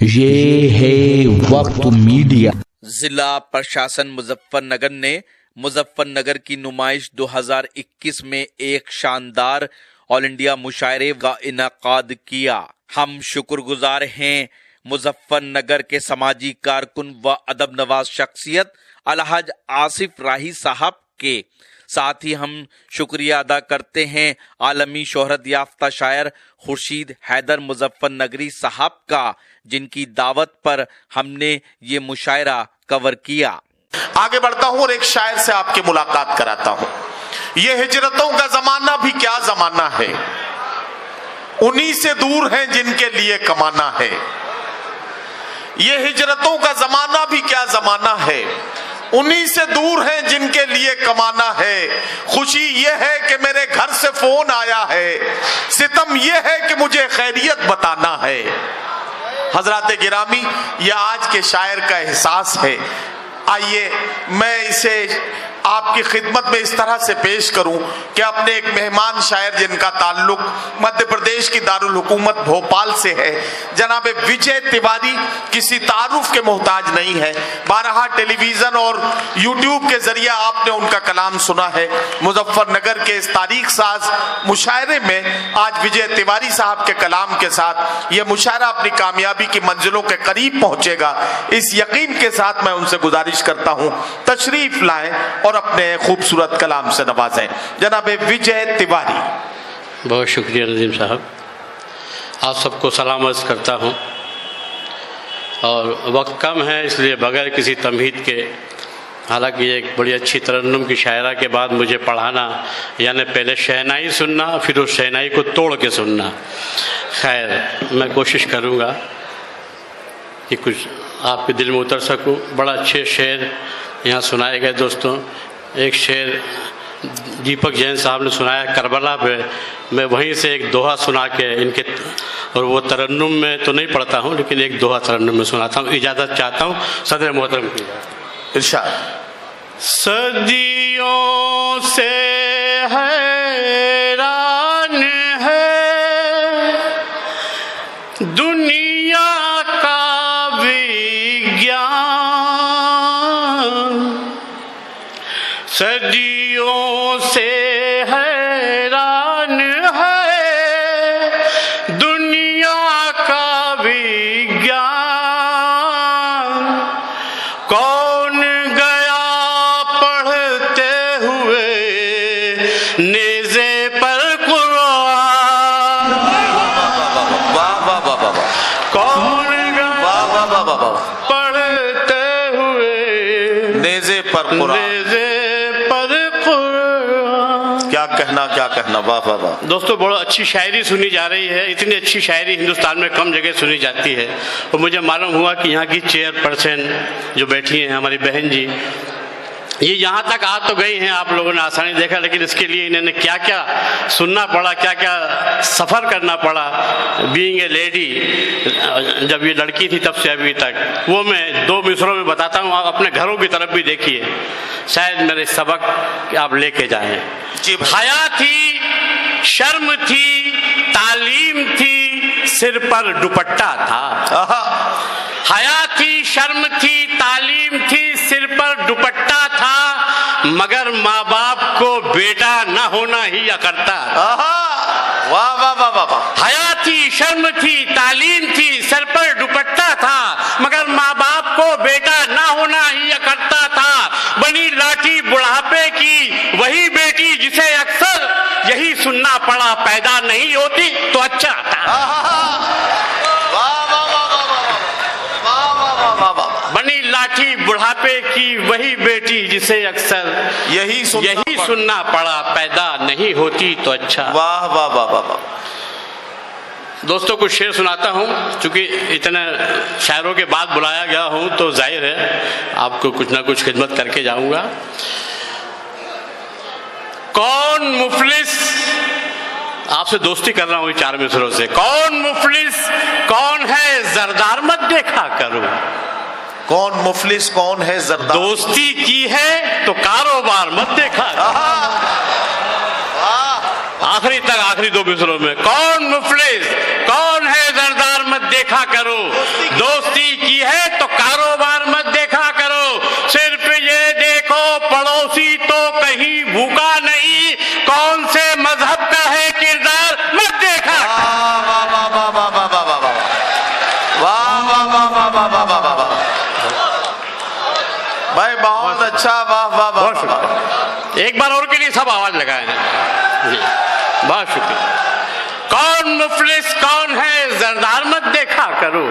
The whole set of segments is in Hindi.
ये है वक्त मीडिया। जिला प्रशासन मुजफ्फरनगर ने मुजफ्फरनगर की नुमाइश 2021 में एक शानदार ऑल इंडिया मुशायरे का इनाकाद किया। हम शुक्रगुजार हैं मुजफ्फरनगर के समाजी कारकुन व अदब नवाज शख्सियत अलहाज आसिफ राही साहब के। साथ ही हम शुक्रिया अदा करते हैं आलमी शोहरत याफ्ता शायर खुर्शीद हैदर मुजफ्फरनगरी साहब का, जिनकी दावत पर हमने ये मुशायरा कवर किया। आगे बढ़ता हूं और एक शायर से आपकी मुलाकात कराता हूं। ये हिजरतों का जमाना भी क्या जमाना है, उन्हीं से दूर हैं जिनके लिए कमाना है। ये हिजरतों का जमाना भी क्या जमाना है, उन्हीं से दूर हैं जिनके लिए कमाना है। खुशी ये है कि मेरे घर से फोन आया है, सितम ये है कि मुझे खैरियत बताना है। हजरात गिरामी, यह आज के शायर का एहसास है। आइए मैं इसे आपकी खिदमत में इस तरह से पेश करूं कि अपने एक मेहमान शायर जिनका ताल्लुक मध्य प्रदेश की दारुल हुकूमत भोपाल से है, जनाब विजय तिवारी, किसी तारुफ के मोहताज नहीं है। बारहा टेलीविजन और यूट्यूब के जरिए आपने उनका कलाम सुना है। मुजफ्फरनगर के इस तारीख साज मुशायरे में आज विजय तिवारी साहब के कलाम के साथ यह मुशायरा अपनी कामयाबी की मंजिलों के करीब पहुंचेगा, इस यकीन के साथ मैं उनसे गुजारिश करता हूं तशरीफ लाएं और अपने खूबसूरत कलाम से नवाजें। जनाब विजय तिवारी। बहुत शुक्रिया नजीम साहब, आप सबको सलाम अर्ज़ करता हूं और वक्त कम है इसलिए बगैर किसी तमहीद के, हालांकि एक बड़ी अच्छी तरन्नुम की शायरा के बाद मुझे पढ़ाना, यानी पहले शहनाई सुनना फिर उस शहनाई को तोड़ के सुनना। खैर, मैं कोशिश करूंगा कि कुछ आपके दिल में उतर सकूं। बड़ा अच्छे शेर यहाँ सुनाए गए दोस्तों। एक शेर दीपक जैन साहब ने सुनाया करबला पे, मैं वहीं से एक दोहा सुना के इनके, और वो तरन्नुम में तो नहीं पढ़ता हूँ लेकिन एक दोहा तरन्नुम में सुनाता हूँ। इजाज़त चाहता हूँ सदर मोहतरम की। इरशाद। सदियों से हैरान है दुनिया का विज्ञान, सदियों से हैरान है दुनिया का विज्ञान। कौन गया पढ़ते हुए नेज़े पर कुरान, वाह वाह वाह वाह वाह। कौन गया वाह वाह वाह वाह वाह। पढ़ते हुए नेज़े पर कुरान। क्या कहना, वाह वाह वाह। दोस्तों, बहुत अच्छी शायरी सुनी जा रही है। इतनी अच्छी शायरी हिंदुस्तान में कम जगह सुनी जाती है। और मुझे मालूम हुआ कि यहाँ की चेयरपर्सन जो बैठी हैं हमारी बहन जी, ये यहाँ तक आ तो गई हैं, आप लोगों ने आसानी देखा, लेकिन इसके लिए इन्होंने क्या क्या सुनना पड़ा, क्या क्या सफ़र करना पड़ा बीइंग ए लेडी। जब ये लड़की थी तब से अभी तक, वो मैं दो मिसरों में बताता हूँ। आप अपने घरों की तरफ भी देखिए, शायद मेरे सबक आप लेके जाएं। हया थी, शर्म थी, तालीम थी, सिर पर दुपट्टा था। हया थी, शर्म थी, तालीम थी, सिर पर दुपट्टा था, मगर माँ बाप को बेटा न होना ही अकड़ता। वाह वाह वाह वाह वाह। हया थी, शर्म थी, तालीम थी, सर पर दुपट्टा था, मगर माँ बाप को बेटा न होना ही अकड़ता था। बनी लाठी बुढ़ापे की वही बेटी जिसे अक्सर यही सुनना पड़ा, पैदा नहीं होती तो अच्छा था। बनी लाठी बुढ़ापे की वही बेटी जिसे अक्सर यही सुनना पड़ा, पैदा नहीं होती तो अच्छा। वाह वाह वाह वाह वाह। दोस्तों, कुछ शेर सुनाता हूँ। चूंकि इतने शायरों के बाद बुलाया गया हूँ तो जाहिर है आपको कुछ ना कुछ खिदमत करके जाऊंगा। कौन मुफलिस, आपसे दोस्ती कर रहा हूँ चार मिसरों से। कौन मुफलिस, कौन है जरदार मत देखा करो। कौन मुफलिस, कौन है जरदार। दोस्ती की है तो कारोबार मत देखा। आखिरी तक, आखिरी दो मिसरों में, कौन मुफलिस, कौन है जरदार मत देखा करो, दोस्ती की है तो कारोबार मत देखा करो, सिर्फ ये देखो पड़ोसी तो कहीं भूखा नहीं, कौन से मजहब का है किरदार मत देखा। वाह वाह वाह वाह वाह वाह वाह वाह वाह वाह वाह वाह वाह वाह वाह वाह भाई बहुत अच्छा, वाह वाह वाह वाह। एक बार और के लिए सब आवाज लगाए हैं जी, बहुत शुक्रिया। कौन मुफलिस कौन है जरदार मत देखा करो,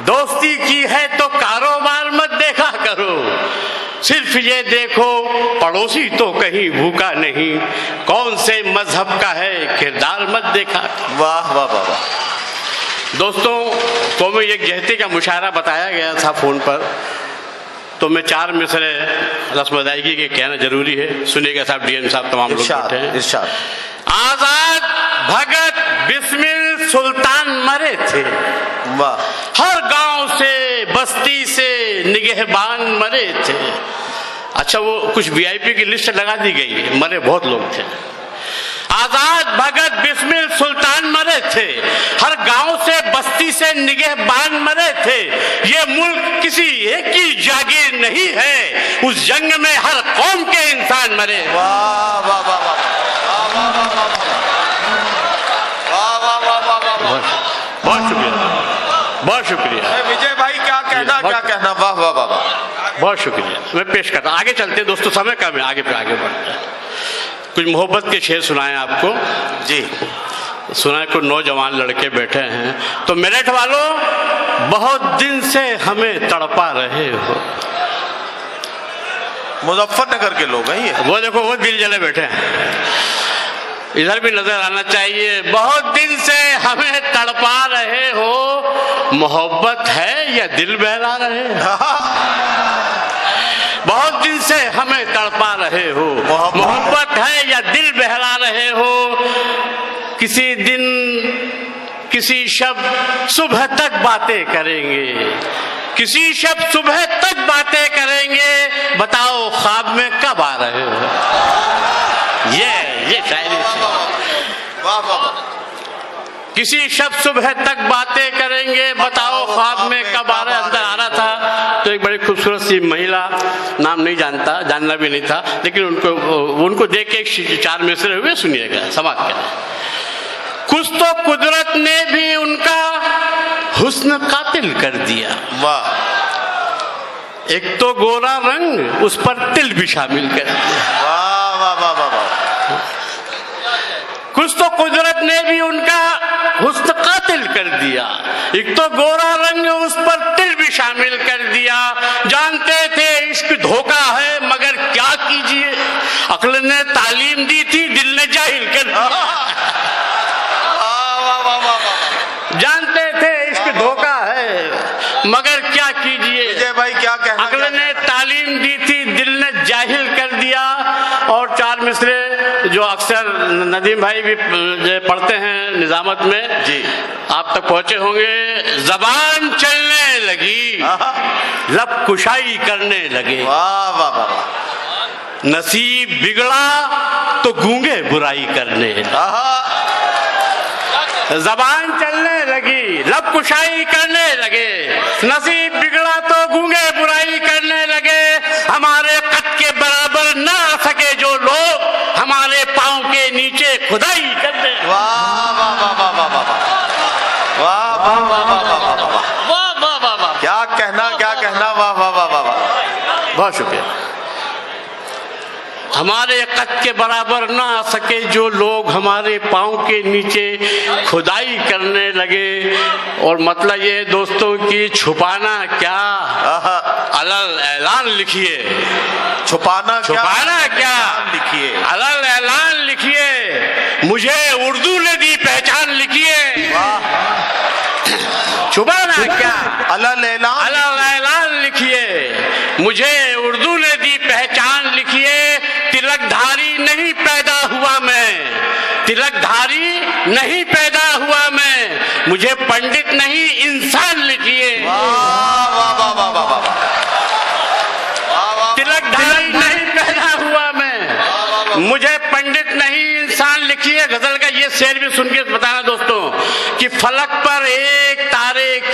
दोस्ती की है तो कारोबार मत देखा करो, सिर्फ ये देखो पड़ोसी तो कहीं भूखा नहीं, कौन से मजहब का है किरदार मत देखा। वाह वाह वाह वाह। दोस्तों, कौमी यकजहती का मुशायरा बताया गया था फोन पर, तो मैं 4 मिसरे रस्म अदायगी के कहना जरूरी है। सुनिएगा साहब, डीएम साहब तमाम लोग बैठे हैं। इरशाद। आजाद भगत बिस्मिल सुल्तान मरे थे, वाह। हर गांव से बस्ती से निगहबान मरे थे। अच्छा, वो कुछ वीआईपी की लिस्ट लगा दी गई, मरे बहुत लोग थे। आजाद भगत बिस्मिल सुल्तान मरे थे, हर गांव से बस्ती से निगहबान मरे थे। ये मुल्क किसी एक की जागीर नहीं है, उस जंग में हर कौम के इंसान मरे। वाह वाह वाह वाह वाह वाह वाह बहुत शुक्रिया, बहुत शुक्रिया। विजय भाई, क्या कहना, क्या कहना, वाह वाह वाह वाह, बहुत शुक्रिया। मैं पेश करता हूँ, आगे चलते हैं दोस्तों, समय कम है, आगे बढ़ते हैं। कुछ मोहब्बत के शेर सुनाए आपको जी। सुनाए, कुछ नौजवान लड़के बैठे हैं। तो मेरठ वालों, बहुत दिन से हमें तड़पा रहे हो। मुजफ्फरनगर के लोग हैं ये। वो देखो, वो दिल जले बैठे हैं, इधर भी नजर आना चाहिए। बहुत दिन से हमें तड़पा रहे हो, मोहब्बत है या दिल बहला रहे हो? बहुत दिन से हमें तड़पा रहे हो, मोहब्बत है या दिल बहला रहे हो? किसी दिन किसी शब सुबह तक बातें करेंगे, किसी शब सुबह तक बातें करेंगे, बताओ ख्वाब में कब आ रहे हो? ये शायरी। वाह वाह। किसी शब सुबह तक बातें करेंगे, बताओ ख्वाब में कब आ रहे। अंदर आ रहा था तो एक बड़ी खूबसूरत सी महिला, नाम नहीं जानता, जानना भी नहीं था, लेकिन उनको देख के 4 मिसरे हुए, सुनिएगा, समाज के। कुछ तो कुदरत ने भी उनका हुस्न कातिल कर दिया। वाह। एक तो गोरा रंग, उस पर तिल भी शामिल कर दिया। वाह वाह वाह वाह वाह। कुछ तो कुदरत ने भी उनका हुस्न कातिल कर दिया, एक तो गोरा रंग, उस पर तिल भी शामिल कर दिया। जानते थे इश्क धोखा है, मगर क्या कीजिए, अक्ल ने तालीम दी थी, दिल ने जाहिल कर दिया। जानते थे इश्क धोखा है, मगर क्या कीजिए, विजय भाई क्या कहना, अक्ल ने तालीम दी थी, दिल ने जाहिल कर दिया। और 4 मिसरे जो अक्सर नदीम भाई भी पढ़ते हैं निजामत में जी, आप तक पहुंचे होंगे। जबान चलने लगी, लब कुशाई करने लगे। वाह वाह वाह। नसीब बिगड़ा तो गूंगे बुराई करने लगे। जबान चलने लगी, लब कुशाई करने लगे, नसीब बिगड़ा तो गूंगे बुराई करने लगे। हमारे कद के बराबर ना आ सके जो लोग, हमारे पांव के नीचे खुदाई करने। वाह वाह वाह वाह वाह वाह वाह वाह वाह वाह वाह वाह वाह वाह। क्या कहना, क्या कहना, वाह वाह वाह वाह वाह। बहुत शुक्रिया। हमारे कद के बराबर ना आ सके जो लोग, हमारे पांव के नीचे खुदाई करने लगे। और मतलब ये दोस्तों की छुपाना क्या, अलल ऐलान लिखिए। छुपाना क्या लिखिए, अलल ऐलान लिखिए। मुझे उर्दू ने दी पहचान लिखिए। छुपाना क्या, अलल ऐलान लिखिए। मुझे उर्दू ने दी पहचान लिखिए। तिलकधारी नहीं पैदा हुआ मैं, तिलकधारी नहीं पैदा हुआ मैं, मुझे पंडित नहीं इंसान लिखिए। तिलकधारी नहीं पैदा हुआ मैं, मुझे पंडित नहीं इंसान लिखिए। गजल का ये शेर भी सुन के बताना दोस्तों कि फलक पर एक तारे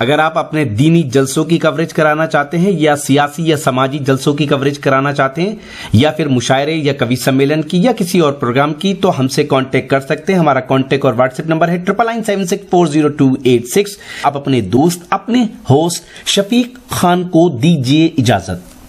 अगर आप अपने दीनी जलसों की कवरेज कराना चाहते हैं या सियासी या समाजी जलसों की कवरेज कराना चाहते हैं या फिर मुशायरे या कवि सम्मेलन की या किसी और प्रोग्राम की, तो हमसे कांटेक्ट कर सकते हैं। हमारा कांटेक्ट और व्हाट्सएप नंबर है 9976400286। आप अपने दोस्त, अपने होस्ट शफीक खान को दीजिए इजाजत।